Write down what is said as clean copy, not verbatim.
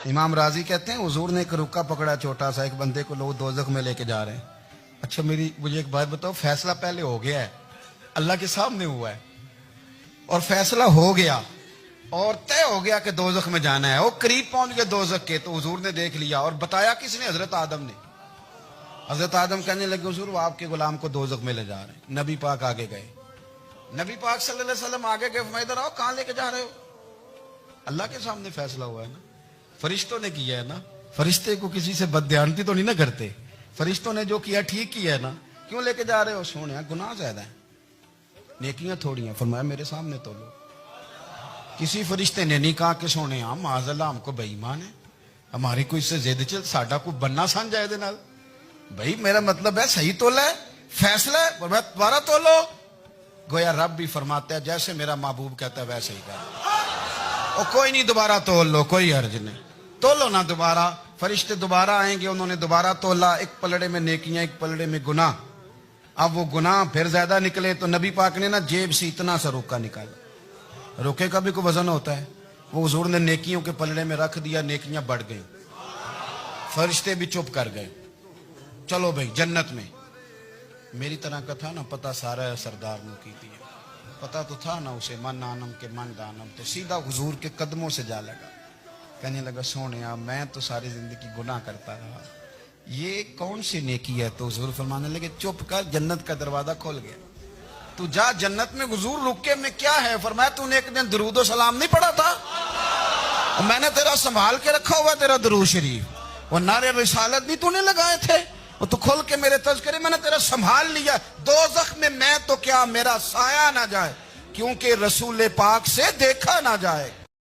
امام راضی کہتے ہیں حضور نے ایک رکا پکڑا چھوٹا سا، ایک بندے کو لوگ دوزخ میں لے کے جا رہے ہیں. اچھا مجھے ایک بات بتاؤ، فیصلہ پہلے ہو گیا ہے، اللہ کے سامنے ہوا ہے، اور فیصلہ ہو گیا اور طے ہو گیا کہ دوزخ میں جانا ہے. وہ قریب پہنچ گئے دوزخ کے، تو حضور نے دیکھ لیا، اور بتایا کس نے؟ حضرت آدم نے. حضرت آدم کہنے لگے حضور وہ آپ کے غلام کو دوزخ میں لے جا رہے ہیں. نبی پاک آگے گئے، نبی پاک صلی اللہ علیہ وسلم آگے گئے، فرمایا ادھر آؤ، کہاں لے کے جا رہے ہو؟ اللہ کے سامنے فیصلہ ہوا ہے نا، فرشتوں نے کیا ہے نا. فرشتے کو کسی سے بددیانتی تو نہیں نہ کرتے، فرشتوں نے جو کیا ٹھیک کیا ہے نا. کیوں لے کے جا رہے ہو؟ سونے گناہ زیادہ ہیں، نیکیاں تھوڑی ہیں. فرمایا میرے سامنے تو لو. کسی فرشتے نے نہیں کہا کہ سونے معاذ اللہ ہم کو بے ایمان ہے، ہماری کوئی سے زید چل ساڈا کو بننا سن جائے دے نال. بھائی میرا مطلب ہے صحیح تولا ہے، فیصلہ ہے، فرمایا دوبارہ تولو. گویا رب بھی فرماتا ہے جیسے میرا محبوب کہتا ہے ویسے ہی کہتا ہے. کوئی نہیں دوبارہ تول لو، کوئی حرج نہیں، تولو نہ دوبارہ. فرشتے دوبارہ آئیں گے، انہوں نے دوبارہ تولا، ایک پلڑے میں نیکیاں ایک پلڑے میں گناہ. اب وہ گناہ پھر زیادہ نکلے تو نبی پاک نے نا جیب سے اتنا سا روکا نکالا. روکے کا بھی کوئی وزن ہوتا ہے، وہ حضور نے نیکیوں کے پلڑے میں رکھ دیا، نیکیاں بڑھ گئیں، فرشتے بھی چپ کر گئے. چلو بھائی جنت میں. میری طرح کا تھا نا پتہ سارا سردار نے کی دیا، پتہ تو تھا نا اسے من آنم کے من دانم. تو سیدھا حضور کے قدموں سے جا لگا، کہنے لگا سونیا میں تو ساری زندگی گناہ کرتا رہا، یہ کون سی نیکی ہے؟ تو حضور فرمانے لگے چپ کر، جنت کا دروازہ کھول گیا، تو جا جنت میں. حضور رکے میں کیا ہے؟ فرمایا تو نے ایک دن درود و سلام نہیں پڑھا تھا، میں نے تیرا سنبھال کے رکھا ہوا تیرا درود شریف، وہ نعرے رسالت بھی تو نے لگائے تھے، وہ تو کھول کے میرے تذکرے میں نے تیرا سنبھال لیا. دوزخ میں تو کیا میرا سایہ نہ جائے، کیونکہ رسول پاک سے دیکھا نہ جائے.